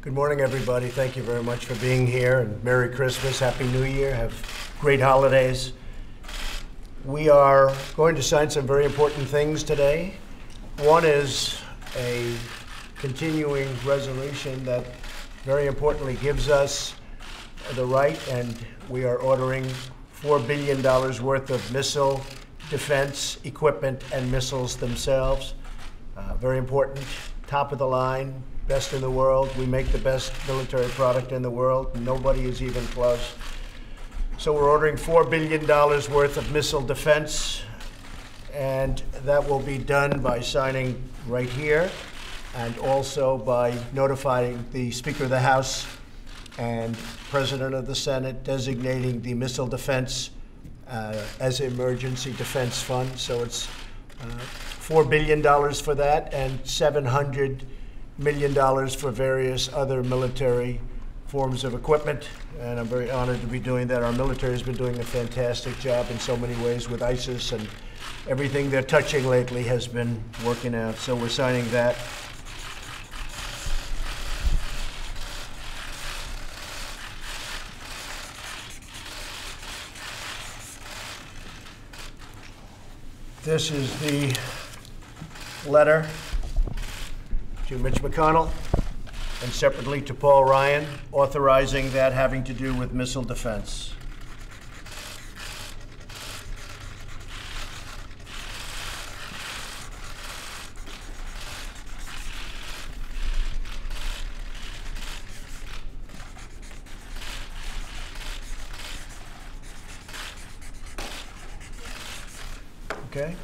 Good morning, everybody. Thank you very much for being here, and Merry Christmas, Happy New Year, have great holidays. We are going to sign some very important things today. One is a continuing resolution that very importantly gives us the right, and we are ordering $4 billion worth of missile defense equipment and missiles themselves. Very important, top of the line, best in the world. We make the best military product in the world. Nobody is even close. So we're ordering $4 billion worth of missile defense, and that will be done by signing right here and also by notifying the Speaker of the House and President of the Senate, designating the missile defense as emergency defense fund. So it's $4 billion for that and $700 million for various other military forms of equipment, and I'm very honored to be doing that. Our military has been doing a fantastic job in so many ways with ISIS, and everything they're touching lately has been working out. So we're signing that. This is the letter to Mitch McConnell, and separately to Paul Ryan, authorizing that having to do with missile defense. Okay.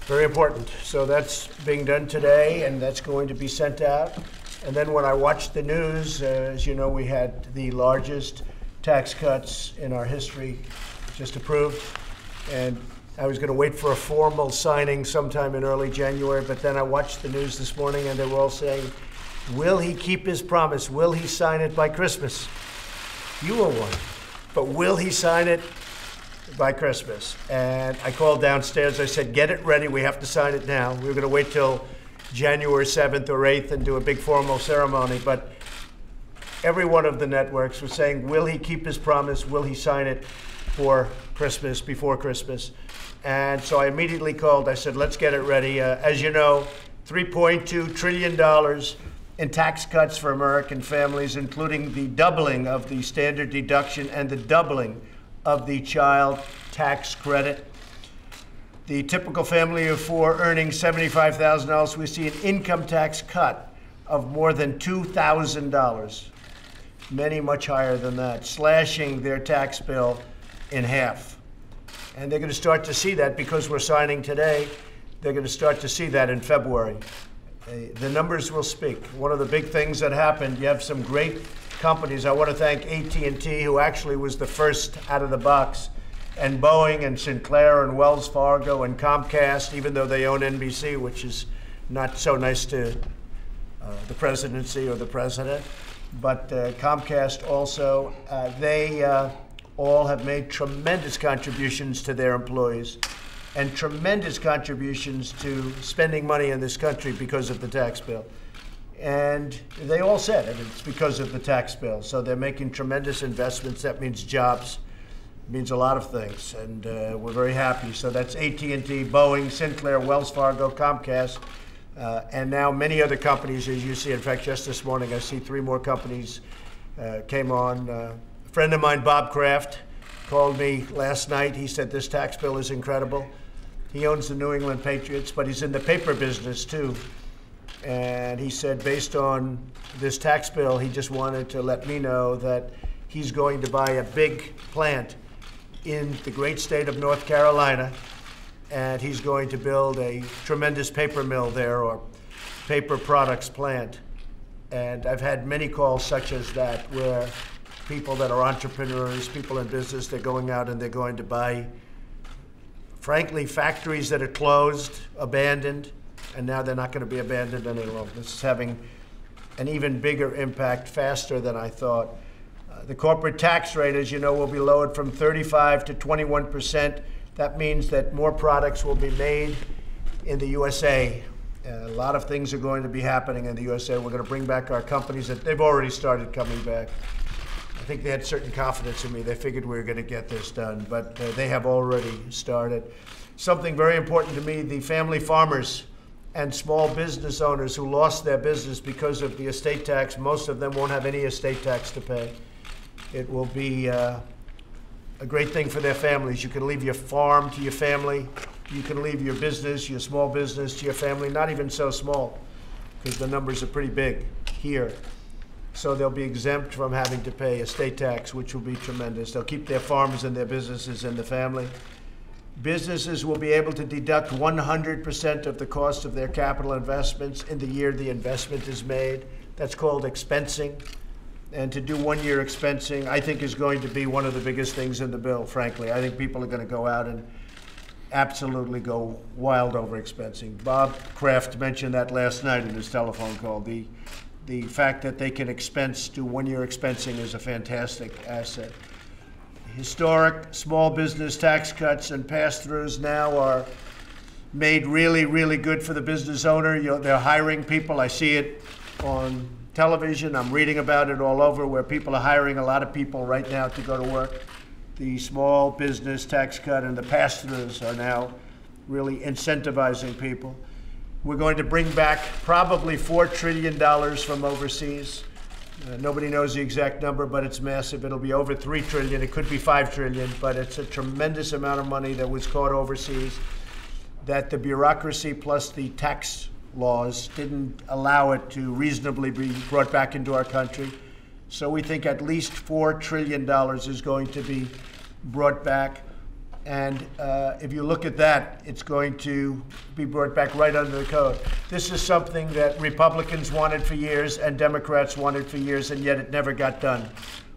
Very important. So that's being done today, and that's going to be sent out. And then when I watched the news, as you know, we had the largest tax cuts in our history just approved. And I was going to wait for a formal signing sometime in early January, but then I watched the news this morning, and they were all saying, will he keep his promise? Will he sign it by Christmas? You were one. But will he sign it by Christmas? And I called downstairs. I said, get it ready. We have to sign it now. We were going to wait till January 7th or 8th and do a big formal ceremony. But every one of the networks was saying, will he keep his promise? Will he sign it for Christmas, before Christmas? And so I immediately called. I said, let's get it ready. As you know, $3.2 trillion in tax cuts for American families, including the doubling of the standard deduction and the doubling of the child tax credit. The typical family of four earning $75,000, we see an income tax cut of more than $2,000. Many much higher than that, slashing their tax bill in half. And they're going to start to see that because we're signing today. They're going to start to see that in February. The numbers will speak. One of the big things that happened, you have some great companies. I want to thank AT&T, who actually was the first out of the box, and Boeing and Sinclair and Wells Fargo and Comcast, even though they own NBC, which is not so nice to the presidency or the president. But Comcast also, they all have made tremendous contributions to their employees and tremendous contributions to spending money in this country because of the tax bill. And they all said it, it's because of the tax bill. So they're making tremendous investments. That means jobs, it means a lot of things, and we're very happy. So that's AT&T, Boeing, Sinclair, Wells Fargo, Comcast, and now many other companies, as you see. In fact, just this morning, I see 3 more companies came on. A friend of mine, Bob Kraft, called me last night. He said this tax bill is incredible. He owns the New England Patriots, but he's in the paper business too. And he said, based on this tax bill, he just wanted to let me know that he's going to buy a big plant in the great state of North Carolina, and he's going to build a tremendous paper mill there, or paper products plant. And I've had many calls such as that, where people that are entrepreneurs, people in business, they're going out and they're going to buy, frankly, factories that are closed, abandoned, and now they're not going to be abandoned any longer. This is having an even bigger impact, faster than I thought. The corporate tax rate, as you know, will be lowered from 35% to 21%. That means that more products will be made in the USA. A lot of things are going to be happening in the USA. We're going to bring back our companies that they've already started coming back. I think they had certain confidence in me. They figured we were going to get this done, but they have already started. Something very important to me, the family farmers and small business owners who lost their business because of the estate tax, most of them won't have any estate tax to pay. It will be a great thing for their families. You can leave your farm to your family. You can leave your business, your small business, to your family, not even so small, because the numbers are pretty big here. So they'll be exempt from having to pay estate tax, which will be tremendous. They'll keep their farms and their businesses in the family. Businesses will be able to deduct 100% of the cost of their capital investments in the year the investment is made. That's called expensing. And to do 1 year expensing, I think, is going to be one of the biggest things in the bill, frankly. I think people are going to go out and absolutely go wild over expensing. Bob Kraft mentioned that last night in his telephone call. The fact that they can do 1 year expensing is a fantastic asset. Historic small business tax cuts and pass-throughs now are made really, really good for the business owner. They're hiring people. I see it on television. I'm reading about it all over, where people are hiring a lot of people right now to go to work. The small business tax cut and the pass-throughs are now really incentivizing people. We're going to bring back probably $4 trillion from overseas. Nobody knows the exact number, but it's massive. It'll be over $3 trillion. It could be $5 trillion, but it's a tremendous amount of money that was caught overseas that the bureaucracy plus the tax laws didn't allow it to reasonably be brought back into our country. So we think at least $4 trillion is going to be brought back. And if you look at that, it's going to be brought back right under the code. This is something that Republicans wanted for years and Democrats wanted for years, and yet it never got done.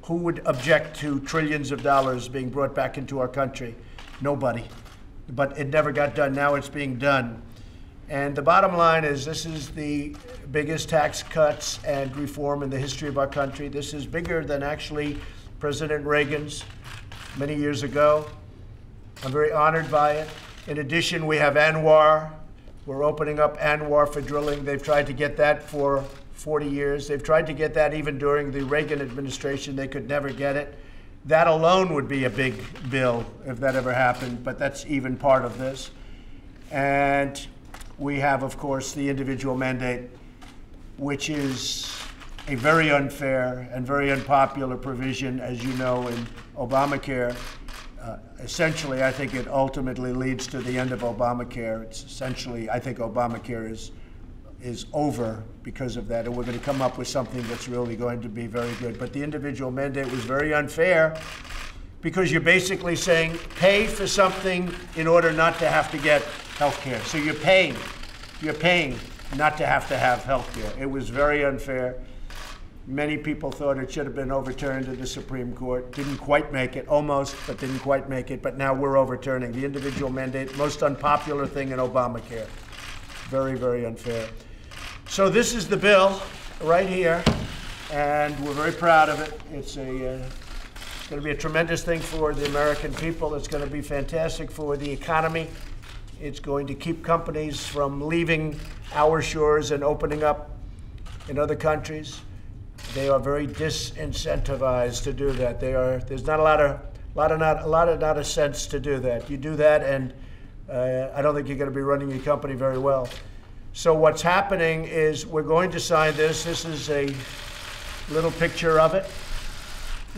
Who would object to trillions of dollars being brought back into our country? Nobody. But it never got done. Now it's being done. And the bottom line is, this is the biggest tax cuts and reform in the history of our country. This is bigger than actually President Reagan's many years ago. I'm very honored by it. In addition, we have ANWR. We're opening up ANWR for drilling. They've tried to get that for 40 years. They've tried to get that even during the Reagan administration. They could never get it. That alone would be a big bill if that ever happened, but that's even part of this. And we have, of course, the individual mandate, which is a very unfair and very unpopular provision, as you know, in Obamacare. Essentially, I think it ultimately leads to the end of Obamacare. It's essentially, I think Obamacare is over because of that, and we're going to come up with something that's really going to be very good. But the individual mandate was very unfair because you're basically saying pay for something in order not to have to get health care. So you're paying not to have health care. It was very unfair. Many people thought it should have been overturned in the Supreme Court. Didn't quite make it, almost, but didn't quite make it. But now we're overturning the individual mandate, most unpopular thing in Obamacare. Very, very unfair. So this is the bill right here, and we're very proud of it. It's going to be a tremendous thing for the American people. It's going to be fantastic for the economy. It's going to keep companies from leaving our shores and opening up in other countries. They are very disincentivized to do that. There's not a lot of sense to do that. You do that, and I don't think you're going to be running your company very well. So what's happening is we're going to sign this. This is a little picture of it.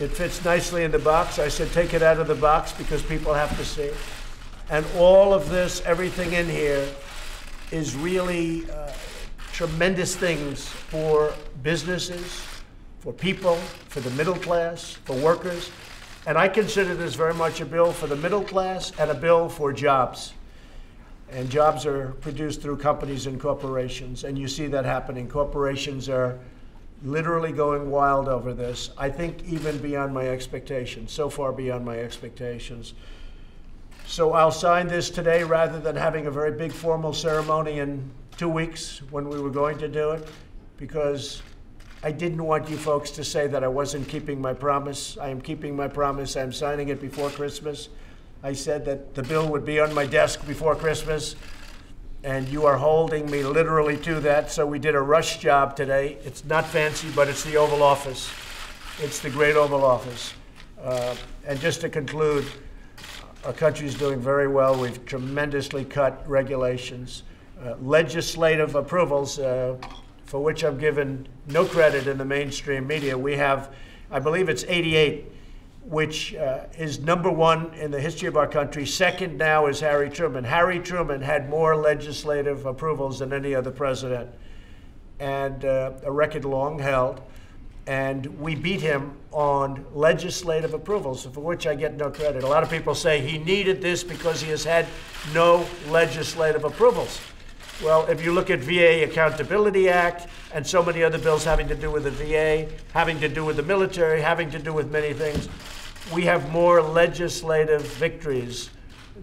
It fits nicely in the box. I said take it out of the box because people have to see. And all of this, everything in here, is really tremendous things for businesses, for people, for the middle class, for workers. And I consider this very much a bill for the middle class and a bill for jobs. And jobs are produced through companies and corporations, and you see that happening. Corporations are literally going wild over this. I think even beyond my expectations, so far beyond my expectations. So I'll sign this today rather than having a very big formal ceremony in 2 weeks when we were going to do it, because I didn't want you folks to say that I wasn't keeping my promise. I am keeping my promise. I'm signing it before Christmas. I said that the bill would be on my desk before Christmas, and you are holding me literally to that. So we did a rush job today. It's not fancy, but it's the Oval Office. It's the great Oval Office. And just to conclude, our country is doing very well. We've tremendously cut regulations. Legislative approvals, for which I'm given no credit in the mainstream media. We have, I believe it's 88, which is #1 in the history of our country. Second now is Harry Truman. Harry Truman had more legislative approvals than any other president, and a record long held. And we beat him on legislative approvals, for which I get no credit. A lot of people say he needed this because he has had no legislative approvals. Well, if you look at VA Accountability Act and so many other bills having to do with the VA, having to do with the military, having to do with many things, we have more legislative victories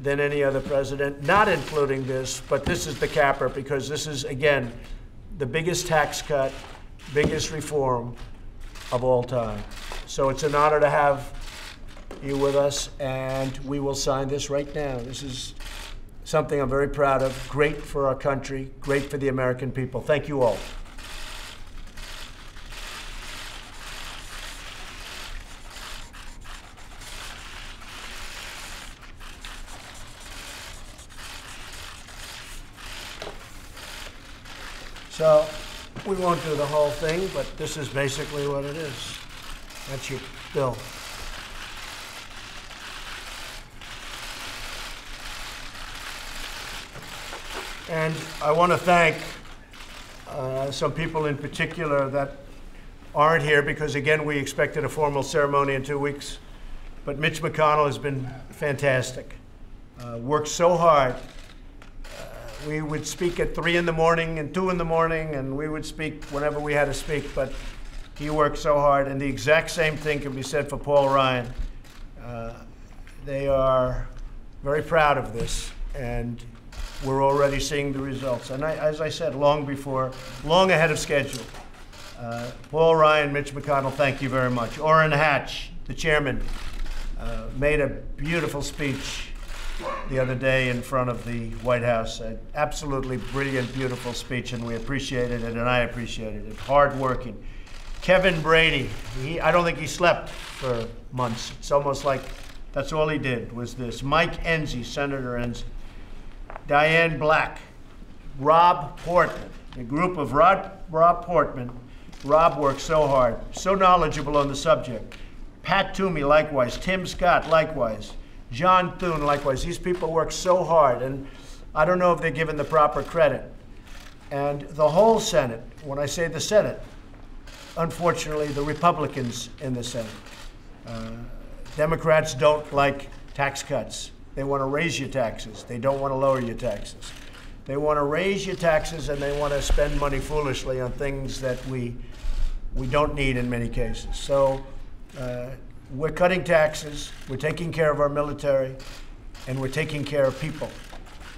than any other president, not including this, but this is the capper because this is, again, the biggest tax cut, biggest reform of all time. So it's an honor to have you with us, and we will sign this right now. This is something I'm very proud of. Great for our country, great for the American people. Thank you all. So we won't do the whole thing, but this is basically what it is. That's your bill. And I want to thank some people in particular that aren't here because, again, we expected a formal ceremony in 2 weeks. But Mitch McConnell has been fantastic. Worked so hard. We would speak at 3 in the morning and 2 in the morning, and we would speak whenever we had to speak, but he worked so hard. And the exact same thing can be said for Paul Ryan. They are very proud of this, and we're already seeing the results. And as I said, long ahead of schedule. Paul Ryan, Mitch McConnell, thank you very much. Orrin Hatch, the chairman, made a beautiful speech the other day in front of the White House. An absolutely brilliant, beautiful speech, and we appreciated it, and I appreciated it. Hard-working. Kevin Brady, I don't think he slept for months. It's almost like that's all he did was this. Mike Enzi, Senator Enzi. Diane Black. Rob Portman, a group of Rob Portman. Rob worked so hard, so knowledgeable on the subject. Pat Toomey, likewise. Tim Scott, likewise. John Thune, likewise. These people work so hard, and I don't know if they're given the proper credit. And the whole Senate, when I say the Senate, unfortunately, the Republicans in the Senate. Democrats don't like tax cuts. They want to raise your taxes. They don't want to lower your taxes. They want to raise your taxes, and they want to spend money foolishly on things that we don't need in many cases. So we're cutting taxes, we're taking care of our military, and we're taking care of people.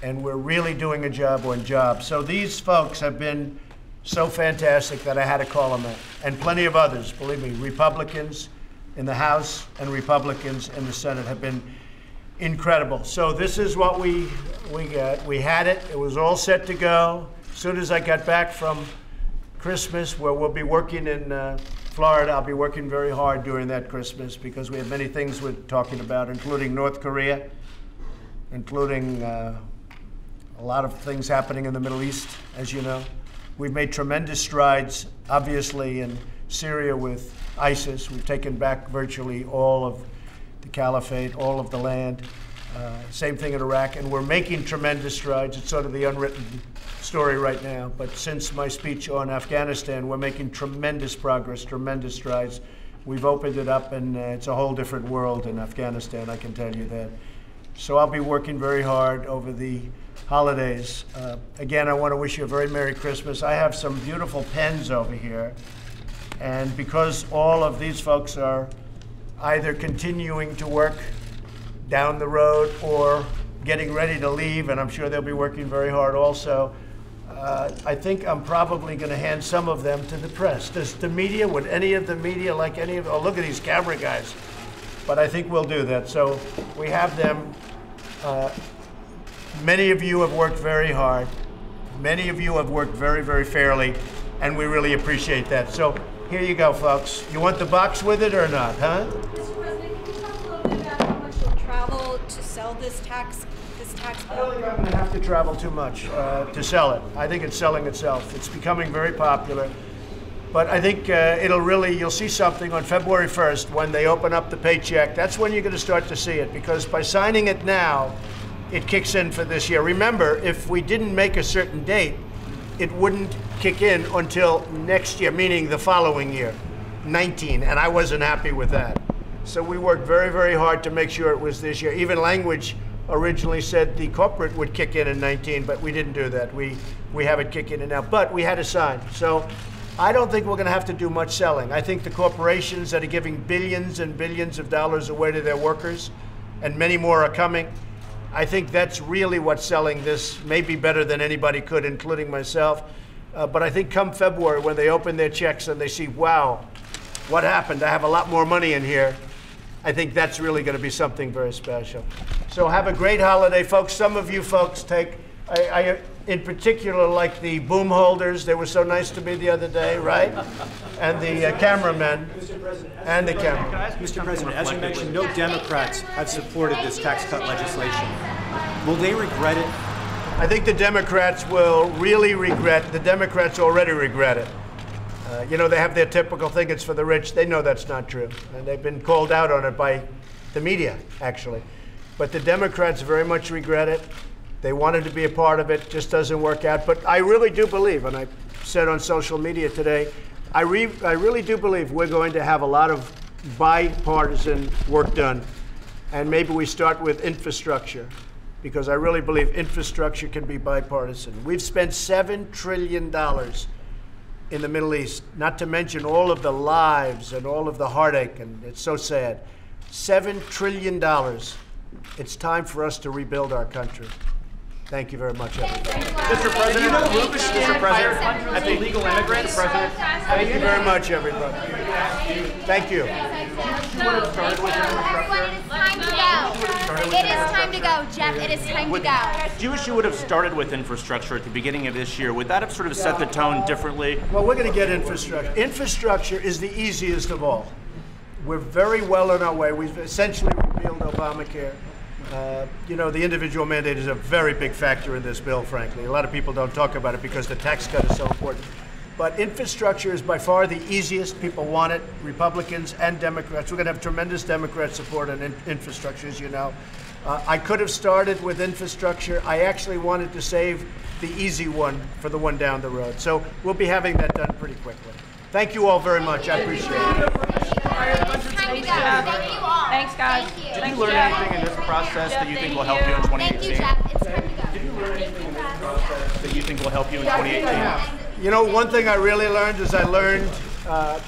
And we're really doing a job on jobs. So these folks have been so fantastic that I had to call them out. And plenty of others, believe me, Republicans in the House and Republicans in the Senate have been incredible. So this is what we got. We had it. It was all set to go. As soon as I got back from Christmas, where we'll be working in Florida, I'll be working very hard during that Christmas because we have many things we're talking about, including North Korea, including a lot of things happening in the Middle East, as you know. We've made tremendous strides, obviously, in Syria with ISIS. We've taken back virtually all of the caliphate, all of the land. Same thing in Iraq, and we're making tremendous strides. It's sort of the unwritten story right now, but since my speech on Afghanistan, we're making tremendous progress, tremendous strides. We've opened it up, and it's a whole different world in Afghanistan, I can tell you that. So I'll be working very hard over the holidays. Again, I want to wish you a very Merry Christmas. I have some beautiful pens over here, and because all of these folks are either continuing to work down the road or getting ready to leave, and I'm sure they'll be working very hard also, I think I'm probably going to hand some of them to the press. Does the media, would any of the media like any of, oh, look at these camera guys. But I think we'll do that. So we have them Many of you have worked very hard. Many of you have worked very, very fairly, and we really appreciate that. So here you go, folks. You want the box with it or not, huh? Mr. President, can you talk a little bit about how much you'll travel to sell this tax I bill? don't think I'm going to have to travel too much to sell it. I think it's selling itself. It's becoming very popular. But I think you'll see something on February 1st when they open up the paycheck. That's when you're going to start to see it, because by signing it now, it kicks in for this year. Remember, if we didn't make a certain date, it wouldn't kick in until next year, meaning the following year, 19, and I wasn't happy with that. So we worked very, very hard to make sure it was this year. Even language originally said the corporate would kick in 19, but we didn't do that. We have it kicking in now, but we had to sign. So I don't think we're going to have to do much selling. I think the corporations that are giving billions and billions of dollars away to their workers, and many more are coming, I think that's really what's selling this, maybe better than anybody could, including myself. But I think come February, when they open their checks and they see, wow, what happened? I have a lot more money in here. I think that's really going to be something very special. So have a great holiday, folks. Some of you folks take, I in particular like the boom holders. They were so nice to me the other day, right? And the cameramen. Mr. President, and the camera. Mr. President, as you mentioned, no Democrats have supported this tax cut legislation. Will they regret it? I think the Democrats will really regret. The Democrats already regret it. You know, they have their typical thing, it's for the rich. They know that's not true. And they've been called out on it by the media, actually. But the Democrats very much regret it. They wanted to be a part of it, just doesn't work out. But I really do believe, and I said on social media today, I really do believe we're going to have a lot of bipartisan work done. And maybe we start with infrastructure, because I really believe infrastructure can be bipartisan. We've spent $7 trillion in the Middle East, not to mention all of the lives and all of the heartache, and it's so sad. $7 trillion. It's time for us to rebuild our country. Thank you very much, everybody. Mr. President, Mr. President, as illegal immigrants, Thank you very much, everybody. Thank you. It is time to go, Jeff. It is time to go. do you wish you would have started with infrastructure at the beginning of this year? Would that have sort of set the tone differently? Well, we're going to get infrastructure. Infrastructure is the easiest of all. We're very well on our way. We've essentially repealed Obamacare. You know, the individual mandate is a very big factor in this bill, frankly. A lot of people don't talk about it because the tax cut is so important. But infrastructure is by far the easiest. People want it, Republicans and Democrats. We're going to have tremendous Democrat support on infrastructure, as you know. I could have started with infrastructure. I actually wanted to save the easy one for the one down the road. So we'll be having that done pretty quickly. Thank you all very much. I appreciate it. Thank you all. Thanks, guys. Thank you. Did you learn anything in this process that you think will help you in 2018? Thank you, Jeff. It's time to go. Did you learn anything in this process that you think will help you in 2018? You know, one thing I really learned is I learned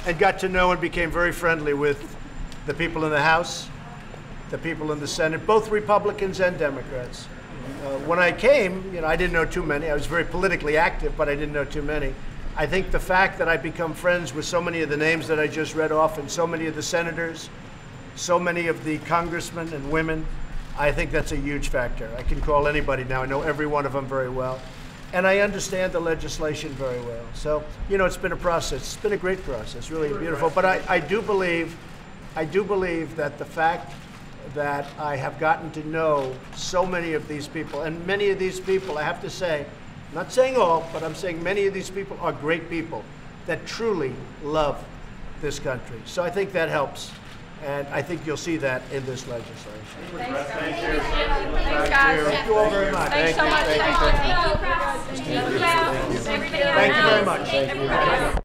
and got to know and became very friendly with the people in the House, the people in the Senate, both Republicans and Democrats. When I came, you know, I didn't know too many. I was very politically active, but I didn't know too many. I think the fact that I've become friends with so many of the names that I just read off and so many of the senators, so many of the congressmen and women, I think that's a huge factor. I can call anybody now. I know every one of them very well. And I understand the legislation very well. So, you know, it's been a process. It's been a great process, really beautiful. But I do believe that the fact that I have gotten to know so many of these people, and many of these people, I have to say, I'm not saying all, but I'm saying many of these people are great people that truly love this country. So I think that helps. And I think you'll see that in this legislation. Thanks, guys. Thank you all very much. Thanks so much. Thank you very much.